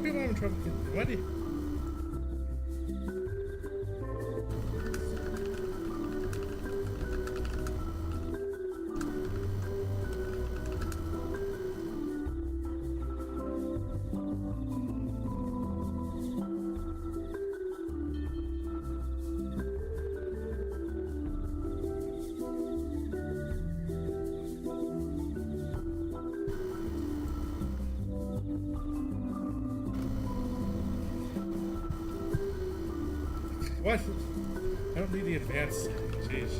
people having trouble getting... What? What? I don't need the advanced. Jeez.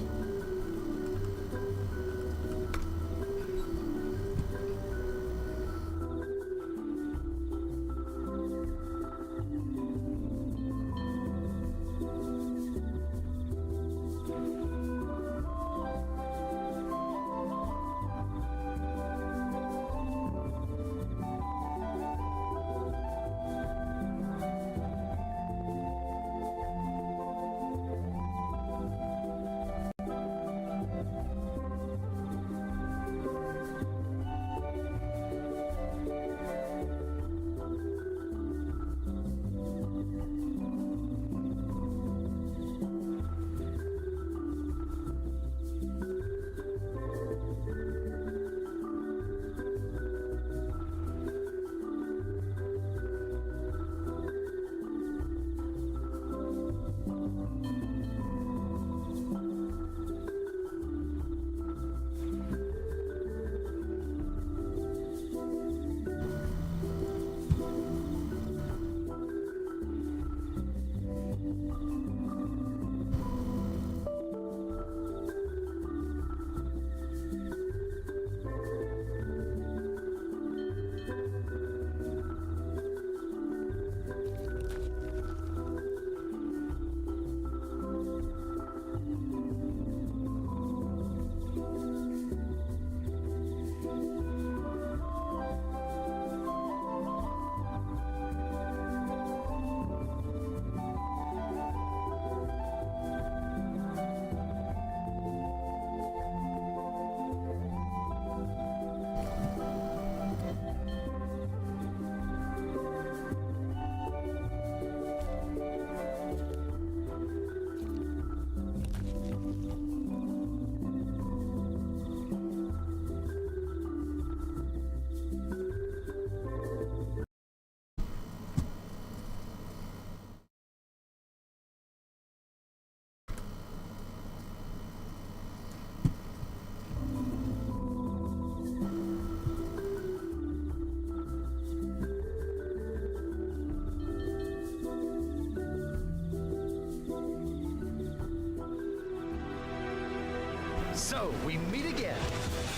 So, we meet again.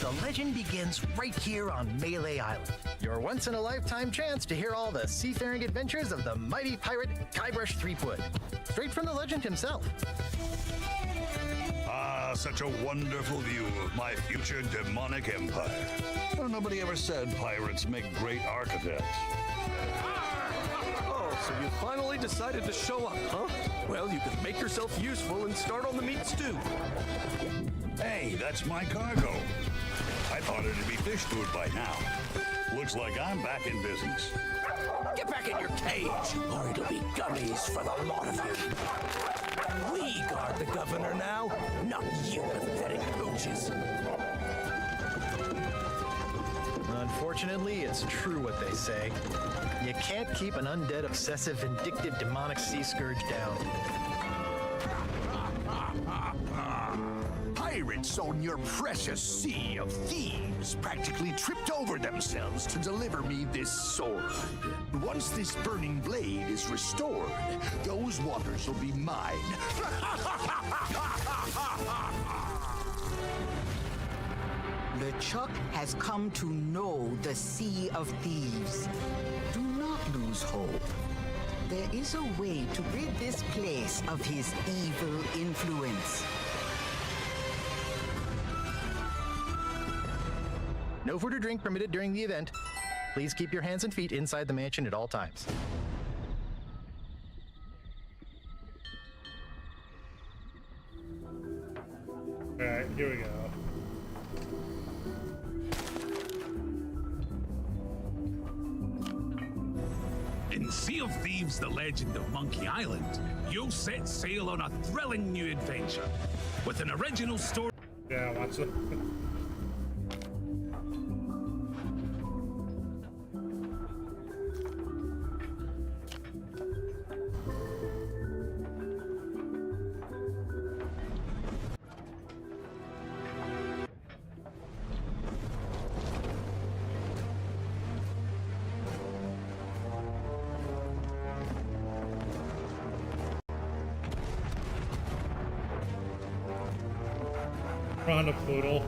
The legend begins right here on Melee Island. Your once-in-a-lifetime chance to hear all the seafaring adventures of the mighty pirate Guybrush Threepwood. Straight from the legend himself. Ah, such a wonderful view of my future demonic empire. Well, nobody ever said pirates make great architects. Oh, so you finally decided to show up, huh? Well, you can make yourself useful and start on the meat stew. Hey, that's my cargo. I thought it'd be fish food by now. Looks like I'm back in business. Get back in your cage, or it'll be gummies for the lot of you. We guard the governor now, not you pathetic pooches. Unfortunately, it's true what they say. You can't keep an undead, obsessive, vindictive, demonic sea scourge down. Pirates on your precious sea of thieves practically tripped over themselves to deliver me this sword. Once this burning blade is restored, those waters will be mine. LeChuck has come to know the Sea of Thieves. Do not lose hope. There is a way to rid this place of his evil influence. No food or drink permitted during the event. Please keep your hands and feet inside the mansion at all times. Alright, here we go. In Sea of Thieves, The Legend of Monkey Island, you'll set sail on a thrilling new adventure with an original story. Yeah, watch it. Run a poodle.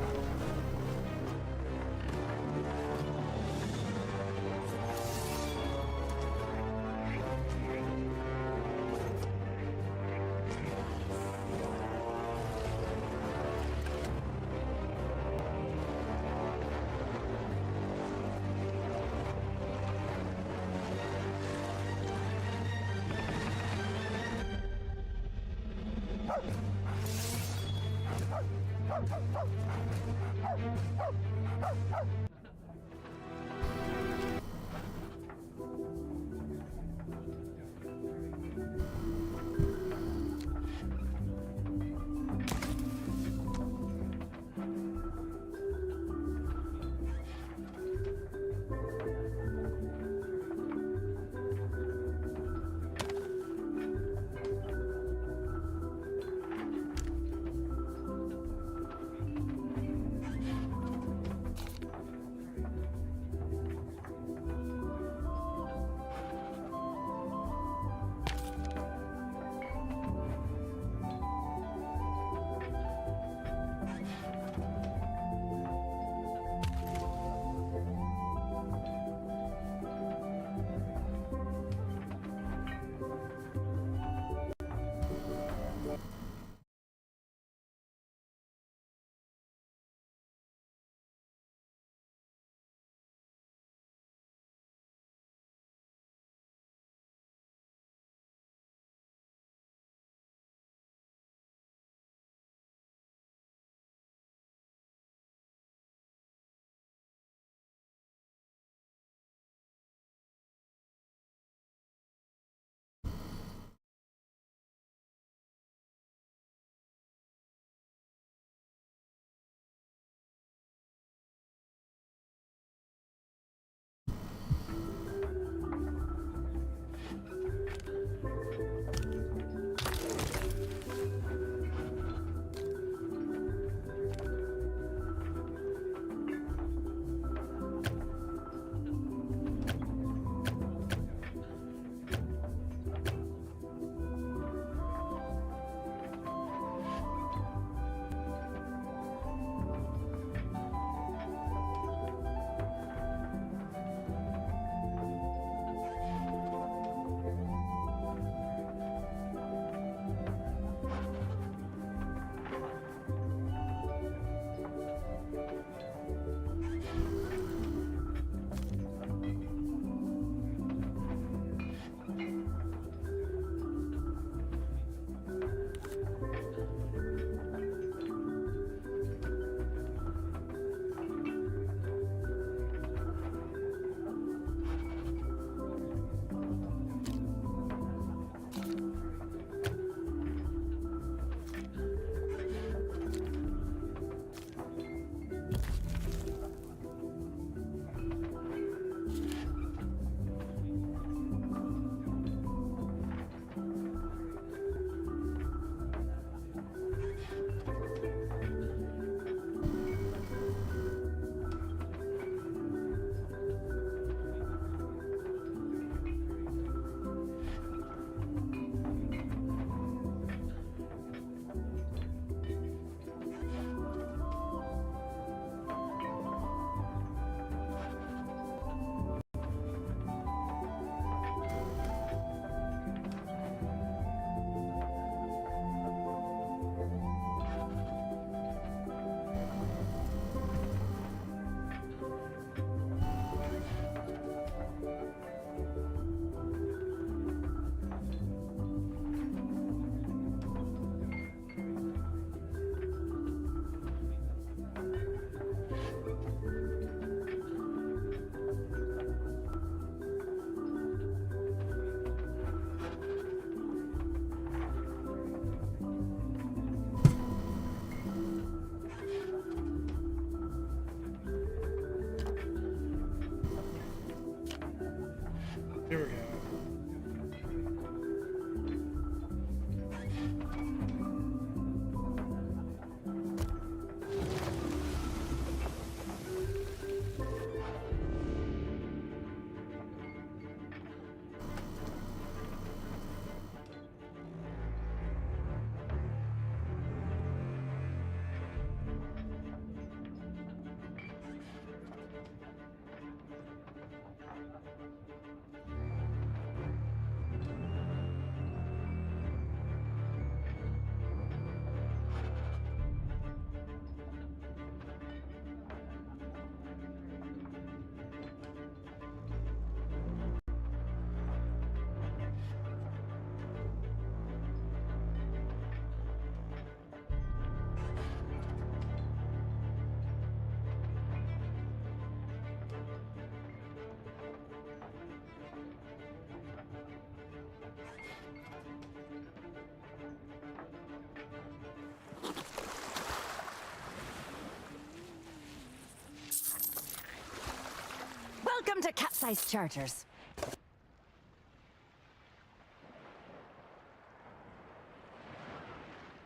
capsized charters.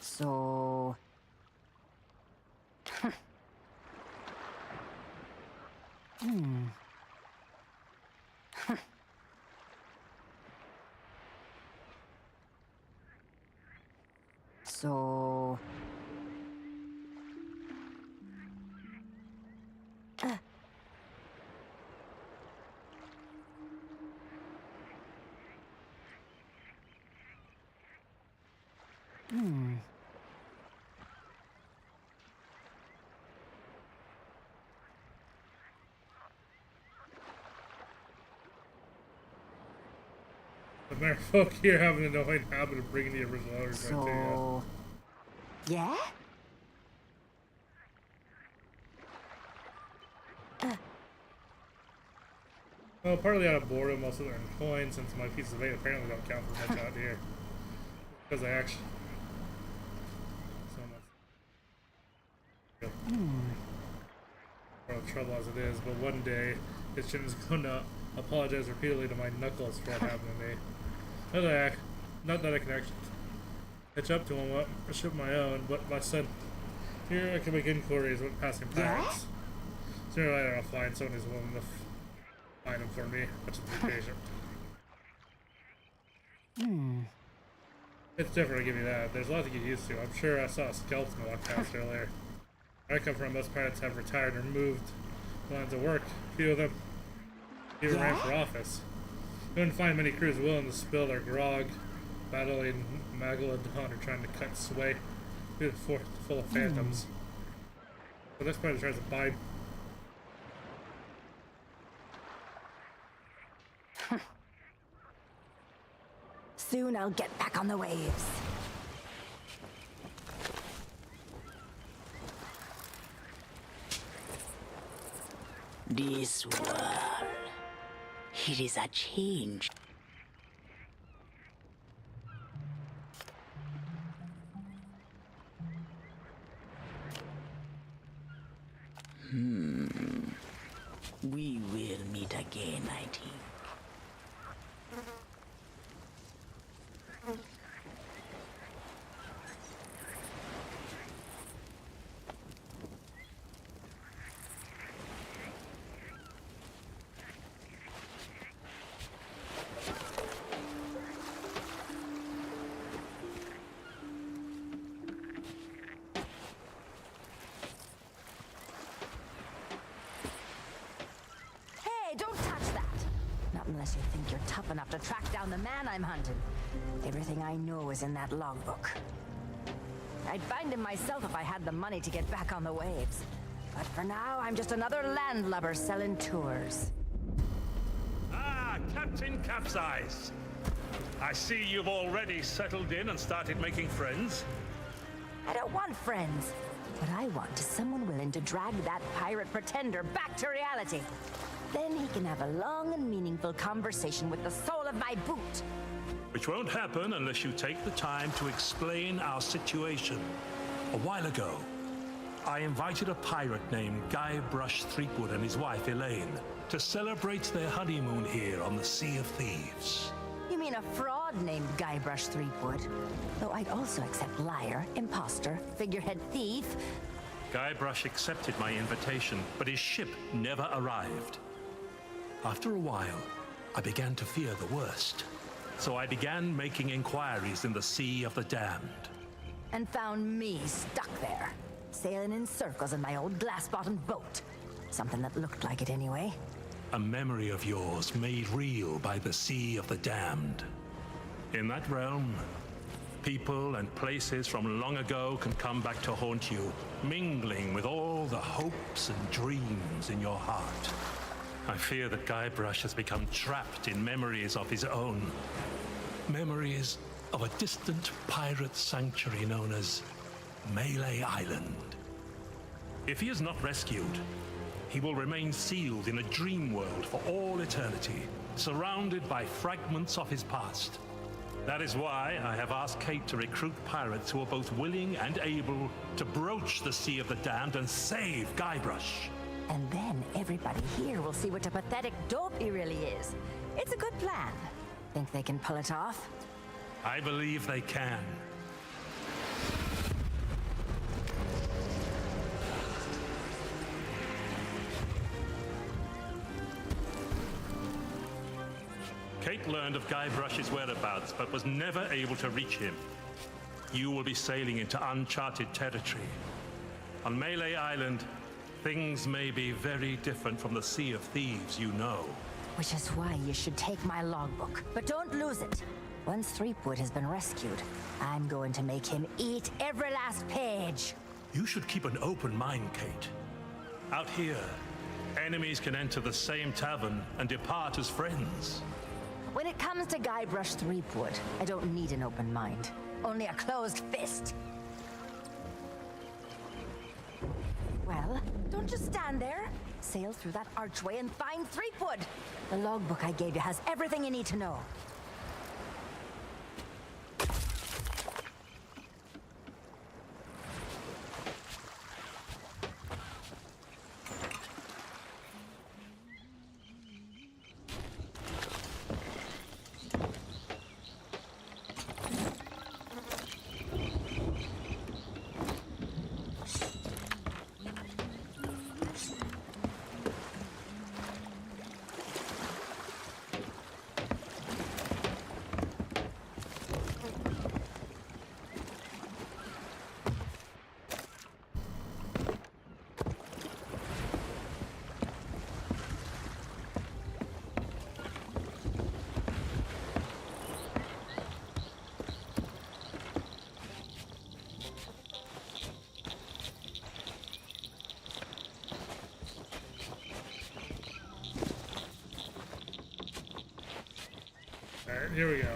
So... So... The merfolk here have an annoying habit of bringing the original owners right to you. So... Yeah? Well, partly out of boredom, also they're in coins, since my pieces of 8 apparently don't count for much out here. Because I actually... So much... World of trouble as it is, but one day, Christian is going to apologize repeatedly to my knuckles for what happened to me. Not that I can actually catch up to him or ship my own, but my son... Here I can make inquiries with passing pirates. Sooner or later I'll find someone who's willing to find him for me. Much to be patient. It's different, I'll give you that. There's a lot to get used to. I'm sure I saw a skeleton walk past earlier. Where I come from, most pirates have retired or moved lines of work. A few of them even ran for office. You wouldn't find many crews willing to spill their grog, battling Megalodon or trying to cut sway through the fort full of phantoms. But this pirate tries to buy. Soon I'll get back on the waves. This world, it is a change. We will meet again, I think. Don't touch that! Not unless you think you're tough enough to track down the man I'm hunting. Everything I know is in that logbook. I'd find him myself if I had the money to get back on the waves. But for now, I'm just another landlubber selling tours. Ah, Captain Capsize. I see you've already settled in and started making friends. I don't want friends. What I want is someone willing to drag that pirate pretender back to reality. Then he can have a long and meaningful conversation with the sole of my boot. Which won't happen unless you take the time to explain our situation. A while ago, I invited a pirate named Guybrush Threepwood and his wife Elaine to celebrate their honeymoon here on the Sea of Thieves. You mean a fraud named Guybrush Threepwood? Though I'd also accept liar, imposter, figurehead thief. Guybrush accepted my invitation, but his ship never arrived. After a while, I began to fear the worst. So I began making inquiries in the Sea of the Damned. And found me stuck there, sailing in circles in my old glass-bottomed boat. Something that looked like it anyway. A memory of yours made real by the Sea of the Damned. In that realm, people and places from long ago can come back to haunt you, mingling with all the hopes and dreams in your heart. I fear that Guybrush has become trapped in memories of his own. Memories of a distant pirate sanctuary known as Melee Island. If he is not rescued, he will remain sealed in a dream world for all eternity, surrounded by fragments of his past. That is why I have asked Kate to recruit pirates who are both willing and able to broach the Sea of the Damned and save Guybrush. And then everybody here will see what a pathetic dope he really is. It's a good plan. Think they can pull it off? I believe they can. Kate learned of Guybrush's whereabouts, but was never able to reach him. You will be sailing into uncharted territory. On Melee Island, things may be very different from the Sea of Thieves you know. Which is why you should take my logbook. But don't lose it. Once Threepwood has been rescued, I'm going to make him eat every last page. You should keep an open mind, Kate. Out here, enemies can enter the same tavern and depart as friends. When it comes to Guybrush Threepwood, I don't need an open mind. Only a closed fist. Well, don't just stand there. Sail through that archway and find Threepwood. The logbook I gave you has everything you need to know. Alright, here we go.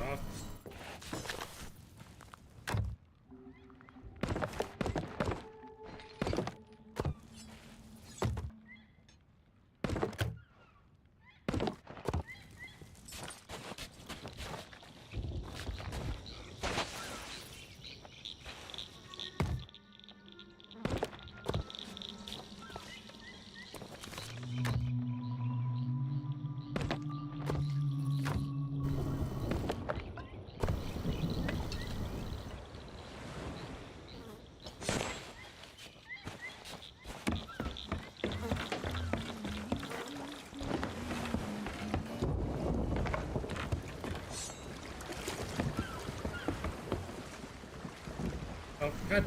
Oh, God.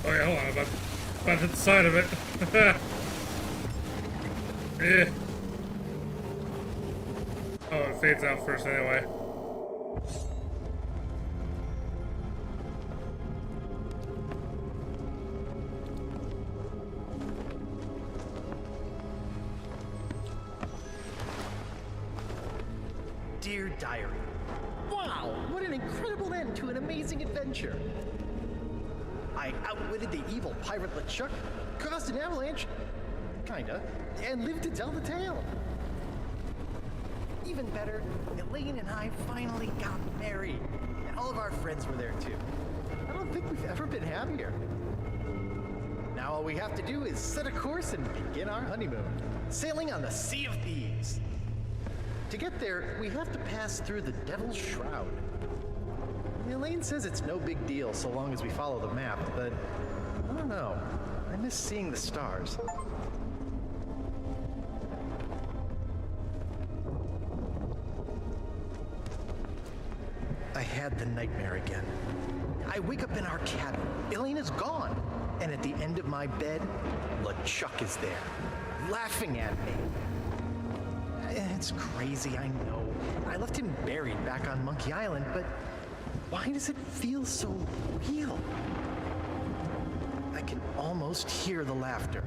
Oh yeah, hold on, I'm about to hit the side of it. Eh. Oh, it fades out first anyway. Dear Diary. Wow, what an incredible end to an amazing adventure. I outwitted the evil pirate LeChuck, caused an avalanche, kinda, and lived to tell the tale. Even better, Elaine and I finally got married, and all of our friends were there too. I don't think we've ever been happier. Now all we have to do is set a course and begin our honeymoon, sailing on the Sea of Thieves. To get there, we have to pass through the Devil's Shroud. Elaine says it's no big deal so long as we follow the map, but I don't know. I miss seeing the stars. I had the nightmare again. I wake up in our cabin. Elaine is gone. And at the end of my bed, LeChuck is there, laughing at me. It's crazy, I know. I left him buried back on Monkey Island, but why does it feel so real? I can almost hear the laughter.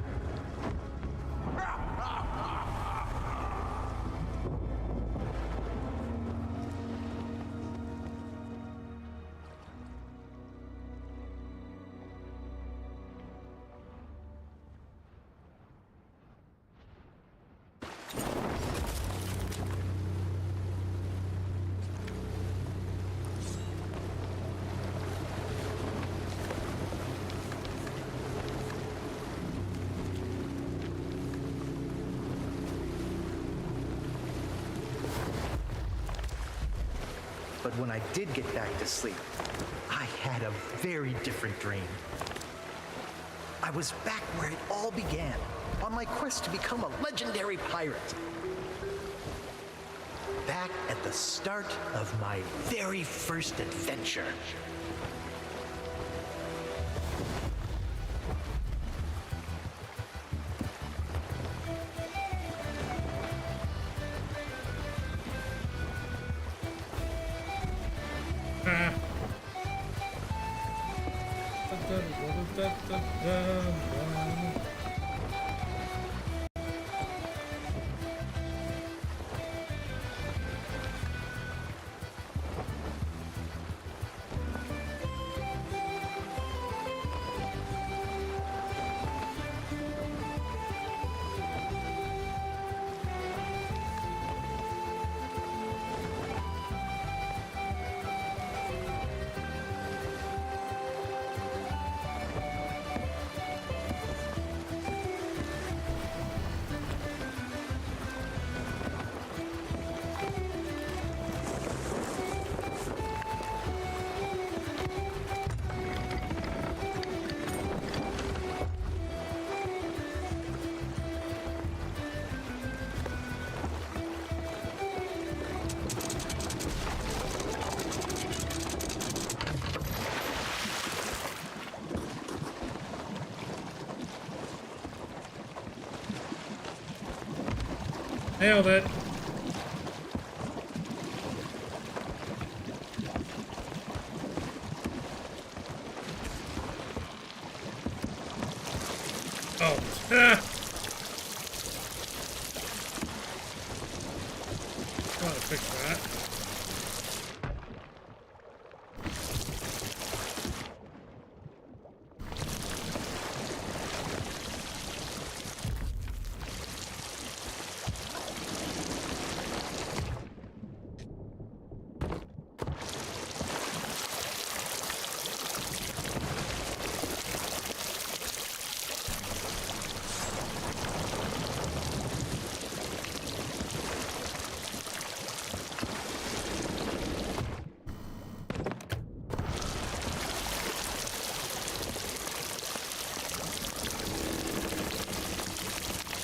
But when I did get back to sleep, I had a very different dream. I was back where it all began, on my quest to become a legendary pirate. Back at the start of my very first adventure. Nailed it. Oh. Ah. Gotta fix that.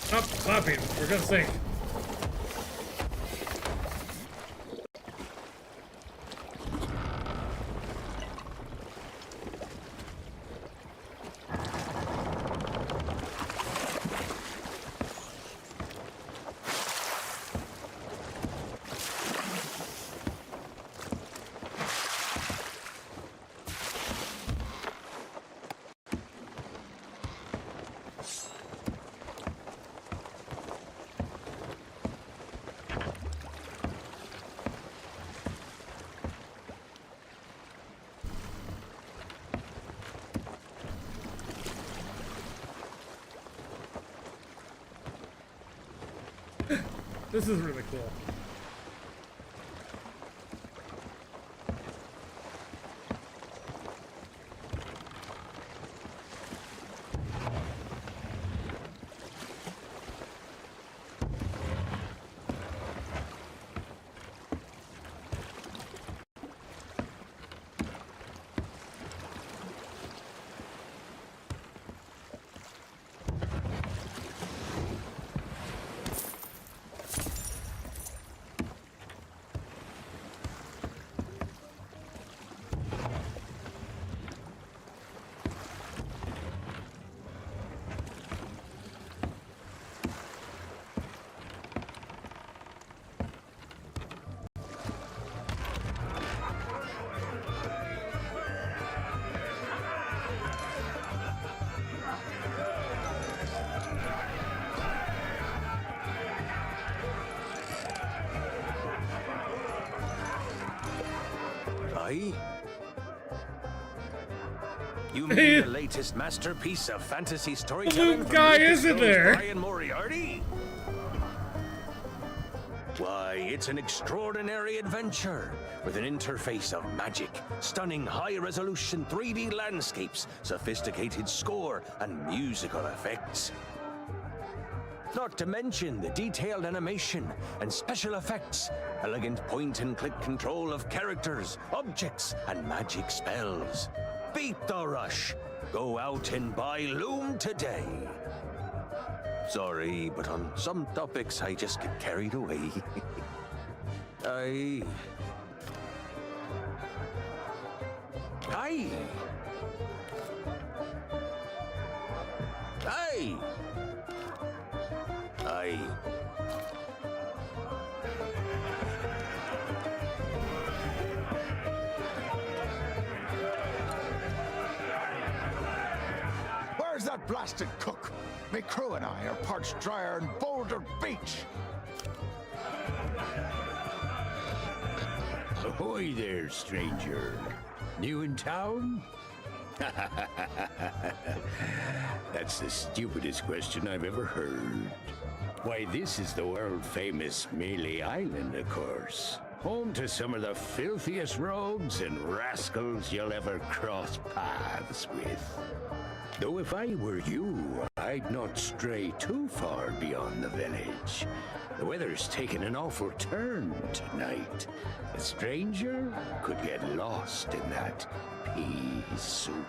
Stop clapping. We're gonna sink. This is really cool. You mean the latest masterpiece of fantasy storytelling? Blue guy isn't there? Brian Moriarty? Why, it's an extraordinary adventure with an interface of magic, stunning high-resolution 3D landscapes, sophisticated score, and musical effects. Not to mention the detailed animation and special effects, elegant point-and-click control of characters, objects, and magic spells. Beat the rush. Go out and buy Loom today. Sorry, but on some topics I just get carried away. Aye. Aye. Aye. Aye. Where's that blasted cook? Me crew and I are parched drier in Boulder Beach. Ahoy there, stranger. New in town? That's the stupidest question I've ever heard. Why, this is the world-famous Melee Island, of course. Home to some of the filthiest rogues and rascals you'll ever cross paths with. Though if I were you, I'd not stray too far beyond the village. The weather's taken an awful turn tonight. A stranger could get lost in that pea soup.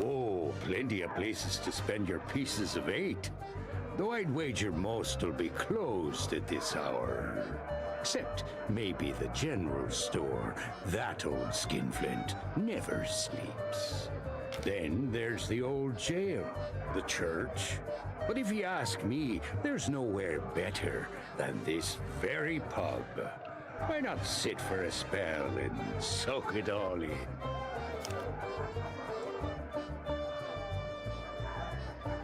Oh, plenty of places to spend your pieces of 8. Though I'd wager most will be closed at this hour. Except maybe the general store. That old skinflint never sleeps. Then there's the old jail, the church. But if you ask me, there's nowhere better than this very pub. Why not sit for a spell and soak it all in?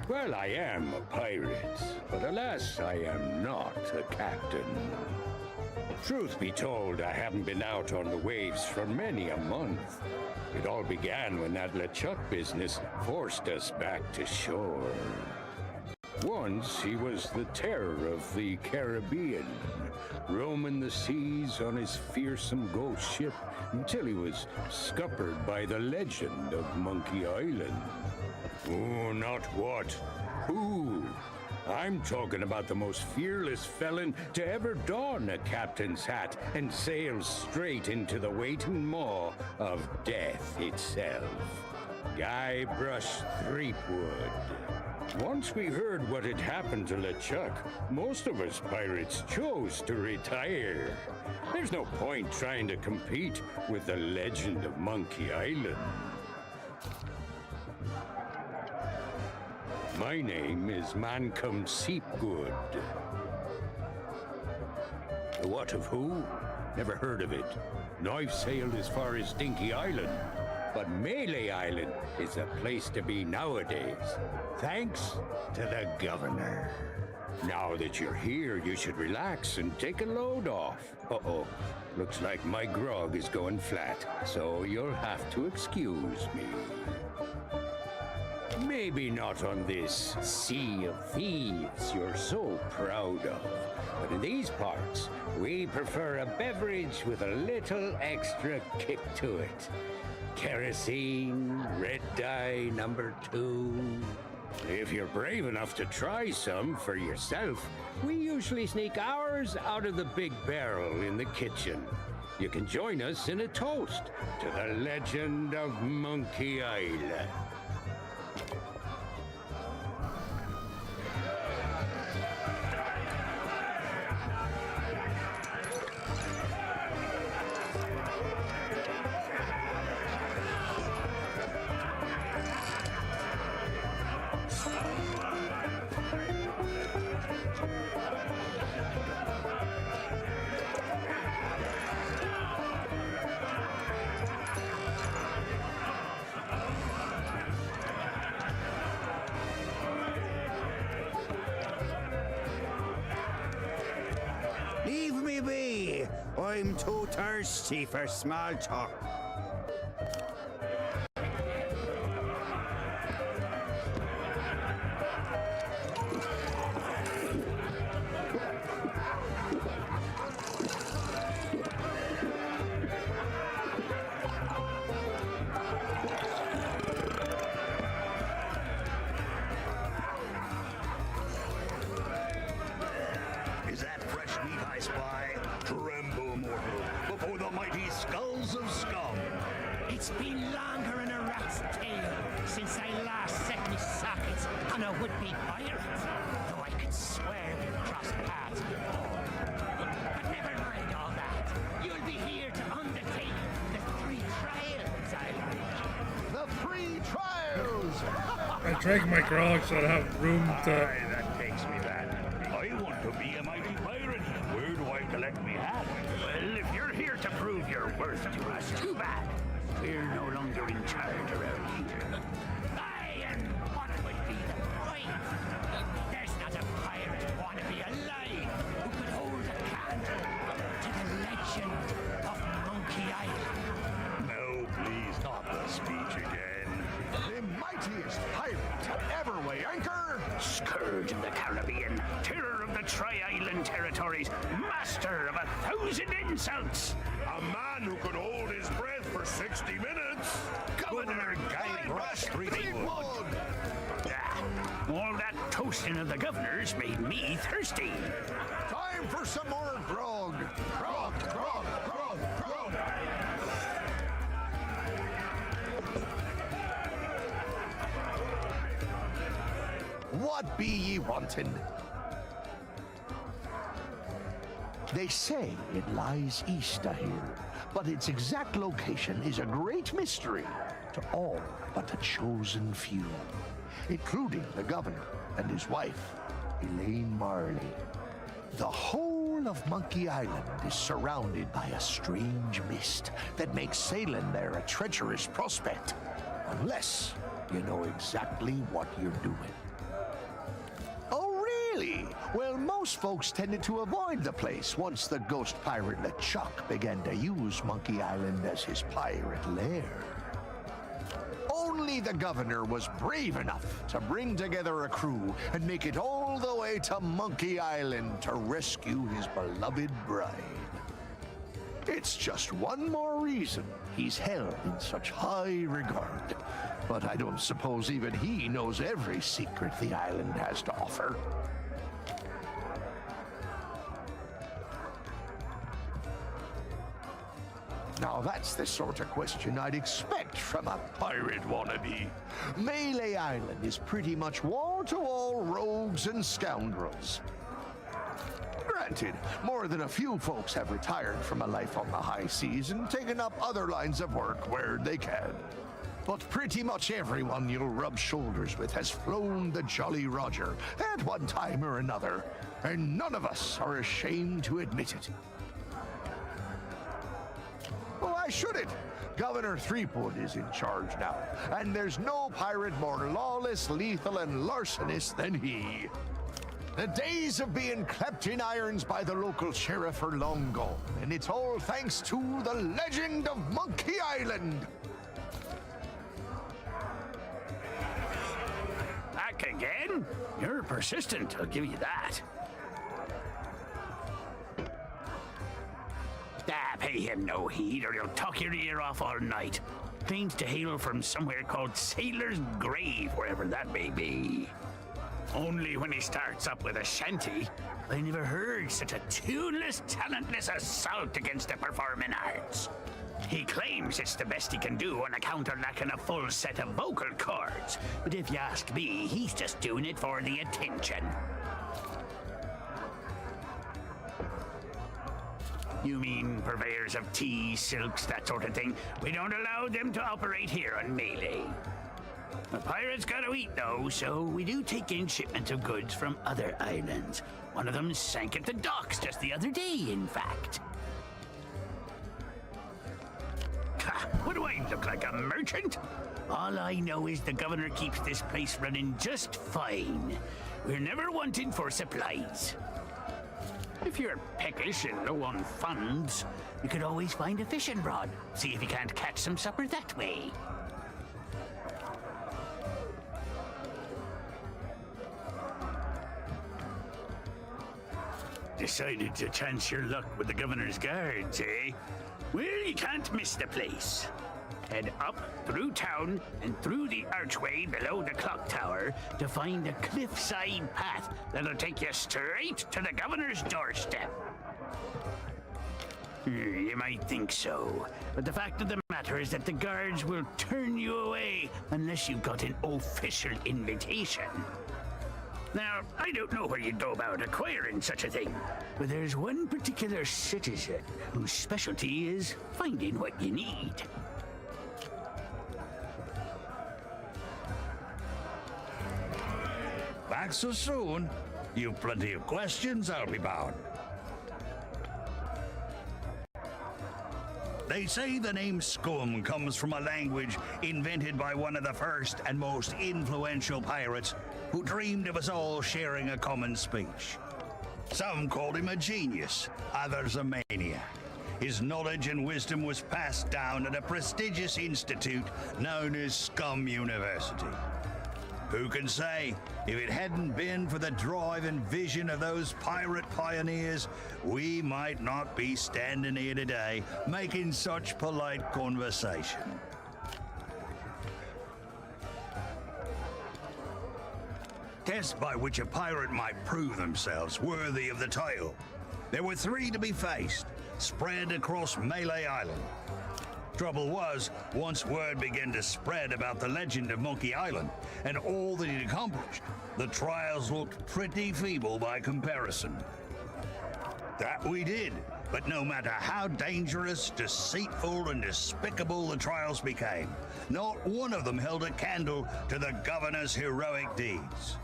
Well, I am a pirate, but alas, I am not a captain. Truth be told, I haven't been out on the waves for many a month. It all began when that LeChuck business forced us back to shore. Once he was the terror of the Caribbean, roaming the seas on his fearsome ghost ship until he was scuppered by the legend of Monkey Island. Oh, not what, who? I'm talking about the most fearless felon to ever don a captain's hat and sail straight into the waiting maw of death itself. Guybrush Threepwood. Once we heard what had happened to LeChuck, most of us pirates chose to retire. There's no point trying to compete with the legend of Monkey Island. My name is Mancom Seepgood. What of who? Never heard of it. Now I've sailed as far as Dinky Island, but Melee Island is a place to be nowadays, thanks to the governor. Now that you're here, you should relax and take a load off. Uh-oh, looks like my grog is going flat, so you'll have to excuse me. Maybe not on this sea of thieves you're so proud of, but in these parts, we prefer a beverage with a little extra kick to it. Kerosene, red dye #2. If you're brave enough to try some for yourself, we usually sneak ours out of the big barrel in the kitchen. You can join us in a toast to the legend of Monkey Island. Leave me be! I'm too thirsty for small talk. Is that fresh meat I spy? Tremble, mortal, before the mighty skulls of scum. It's been longer than a rat's tail since I last set me sockets on a would-be pirate. Though I could swear we've crossed paths before. But never mind all that. You'll be here to undertake the 3 trials I read. The 3 trials! I drank my grog so I have room to. That takes me back. I want to be a mighty pirate. Where do I collect me hat? Well, if you're here to prove your worth to us, too bad. We're no longer in charge around here. Aye, and what would be the point? There's not a pirate wannabe alive who could hold a candle to the legend of Monkey Island. No, please, not the speech again. The mightiest pirate to ever weigh anchor! Scourge of the Caribbean, terror of the Tri-Island territories, master of 1,000 insults. A man who could hold his breath for 60 minutes. Governor Guybrush Threepwood. All that toasting of the governors made me thirsty. Time for some more grog. Grog, grog, grog, grog. What be ye wanting? They say it lies east of here, but its exact location is a great mystery to all but a chosen few, including the governor and his wife, Elaine Marley. The whole of Monkey Island is surrounded by a strange mist that makes sailing there a treacherous prospect, unless you know exactly what you're doing. Oh, really? Well, most folks tended to avoid the place once the ghost pirate LeChuck began to use Monkey Island as his pirate lair. Only the governor was brave enough to bring together a crew and make it all the way to Monkey Island to rescue his beloved bride. It's just one more reason he's held in such high regard. But I don't suppose even he knows every secret the island has to offer. Now that's the sort of question I'd expect from a pirate wannabe. Melee Island is pretty much wall-to-wall rogues and scoundrels. Granted, more than a few folks have retired from a life on the high seas and taken up other lines of work where they can. But pretty much everyone you'll rub shoulders with has flown the Jolly Roger at one time or another, and none of us are ashamed to admit it. Why should it? Governor Threepwood is in charge now, and there's no pirate more lawless, lethal, and larcenous than he. The days of being clapped in irons by the local sheriff are long gone, and it's all thanks to the legend of Monkey Island. again? You're persistent, I'll give you that. Pay him no heed or he'll talk your ear off all night. Claims to hail from somewhere called Sailor's Grave, wherever that may be. Only when he starts up with a shanty, I never heard such a tuneless, talentless assault against the performing arts. He claims it's the best he can do on account of lacking a full set of vocal cords, but if you ask me, he's just doing it for the attention. You mean purveyors of tea, silks, that sort of thing? We don't allow them to operate here on Melee. The pirates gotta eat, though, so we do take in shipments of goods from other islands. One of them sank at the docks just the other day, in fact. Ha! What do I look like, a merchant? All I know is the governor keeps this place running just fine. We're never wanted for supplies. If you're peckish and low on funds, you could always find a fishing rod. See if you can't catch some supper that way. Decided to chance your luck with the governor's guards, eh? Well, you can't miss the place. Head up, through town, and through the archway below the clock tower to find a cliffside path that'll take you straight to the governor's doorstep. You might think so, but the fact of the matter is that the guards will turn you away unless you've got an official invitation. Now, I don't know where you'd go about acquiring such a thing, but there's one particular citizen whose specialty is finding what you need. Back so soon? You've plenty of questions, I'll be bound. They say the name Scum comes from a language invented by one of the first and most influential pirates who dreamed of us all sharing a common speech. Some called him a genius, others a maniac. His knowledge and wisdom was passed down at a prestigious institute known as Scum University. Who can say, if it hadn't been for the drive and vision of those pirate pioneers, we might not be standing here today making such polite conversation. Tests by which a pirate might prove themselves worthy of the title. There were 3 to be faced, spread across Melee Island. Trouble was, once word began to spread about the legend of Monkey Island and all that he'd accomplished, the trials looked pretty feeble by comparison. That we did, but no matter how dangerous, deceitful, and despicable the trials became, not one of them held a candle to the governor's heroic deeds.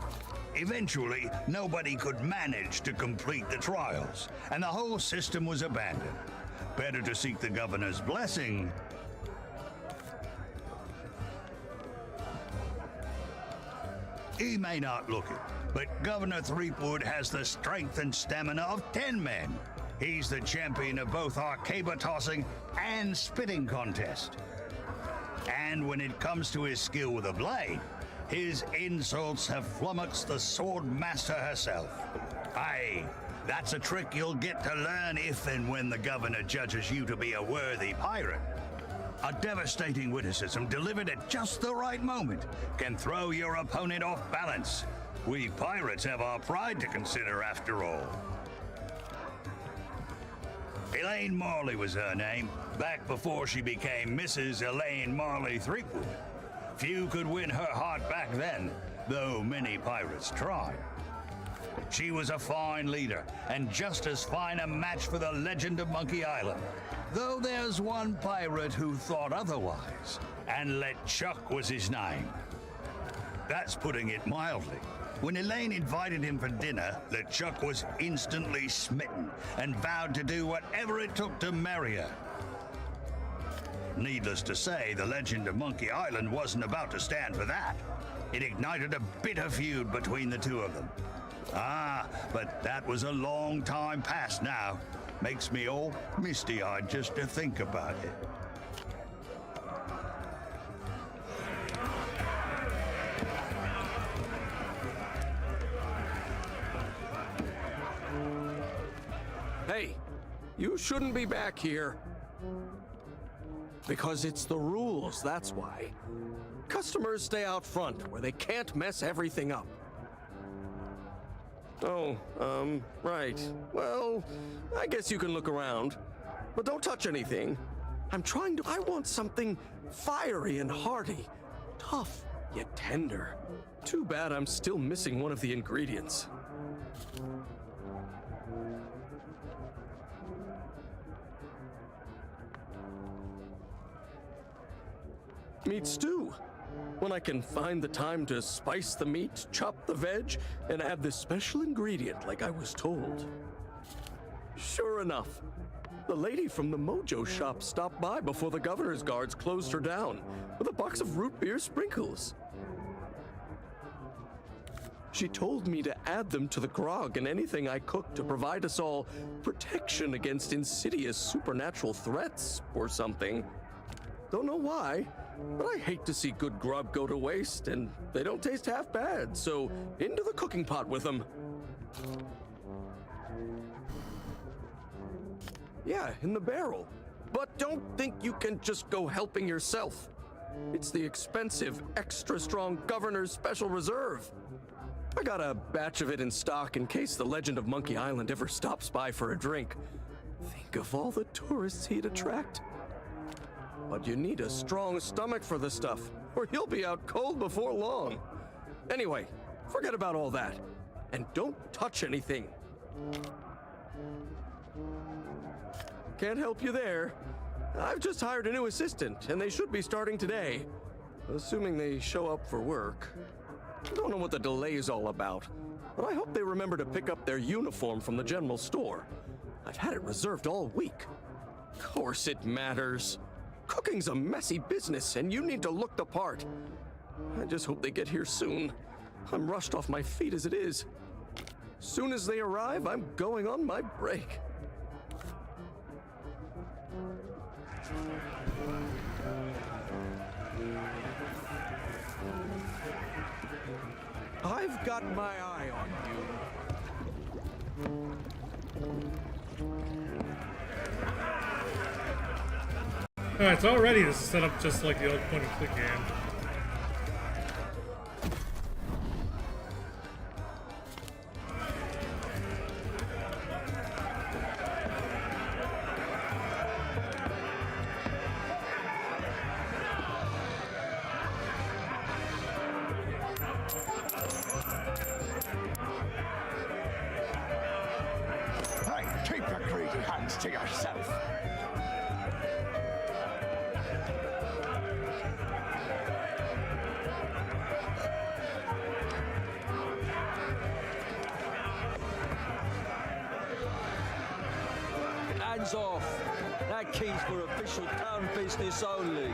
Eventually, nobody could manage to complete the trials, and the whole system was abandoned. Better to seek the governor's blessing. He may not look it, but Governor Threepwood has the strength and stamina of 10 men. He's the champion of both our caber tossing and spitting contest. And when it comes to his skill with a blade, his insults have flummoxed the sword master herself. Aye. That's a trick you'll get to learn if and when the governor judges you to be a worthy pirate. A devastating witticism delivered at just the right moment can throw your opponent off balance. We pirates have our pride to consider after all. Elaine Marley was her name, back before she became Mrs. Elaine Marley Threepwood. Few could win her heart back then, though many pirates tried. She was a fine leader, and just as fine a match for the legend of Monkey Island. Though there's one pirate who thought otherwise, and LeChuck was his name. That's putting it mildly. When Elaine invited him for dinner, LeChuck was instantly smitten, and vowed to do whatever it took to marry her. Needless to say, the legend of Monkey Island wasn't about to stand for that. It ignited a bitter feud between the two of them. Ah, but that was a long time past now. Makes me all misty-eyed just to think about it. You shouldn't be back here. Because it's the rules, that's why. Customers stay out front, where they can't mess everything up. Oh, right. Well, I guess you can look around. But don't touch anything. I want something fiery and hearty. Tough, yet tender. Too bad I'm still missing one of the ingredients. Meat stew. When I can find the time to spice the meat, chop the veg, and add this special ingredient like I was told. Sure enough, the lady from the Mojo shop stopped by before the governor's guards closed her down with a box of root beer sprinkles. She told me to add them to the grog and anything I cooked to provide us all protection against insidious supernatural threats or something. Don't know why, but I hate to see good grub go to waste, and they don't taste half bad, so into the cooking pot with them. Yeah, in the barrel. But don't think you can just go helping yourself. It's the expensive, extra strong Governor's Special Reserve. I got a batch of it in stock in case the legend of Monkey Island ever stops by for a drink. Think of all the tourists he'd attract. But you need a strong stomach for the stuff, or you'll be out cold before long. Anyway, forget about all that, and don't touch anything. Can't help you there. I've just hired a new assistant, and they should be starting today, assuming they show up for work. I don't know what the delay is all about, but I hope they remember to pick up their uniform from the general store. I've had it reserved all week. Of course it matters. Cooking's a messy business, and you need to look the part. I just hope they get here soon. I'm rushed off my feet as it is. Soon as they arrive, I'm going on my break. I've got my eye on you. Alright, it's already this is set up just like the old point-and-click game. Hey, keep your greedy hands to yourself. Hands off. That key's for official town business only.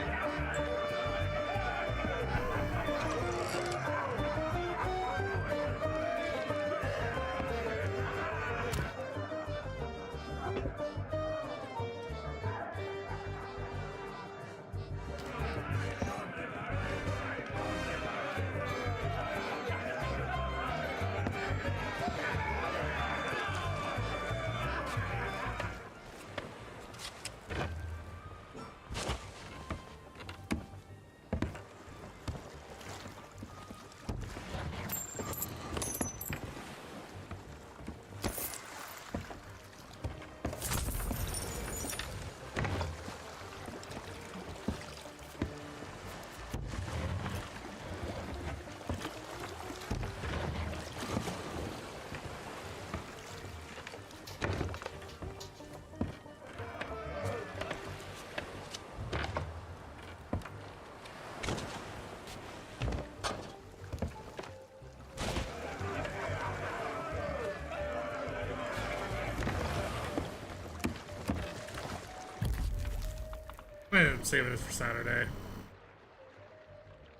I'm saving this for Saturday.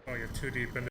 I don't get too deep into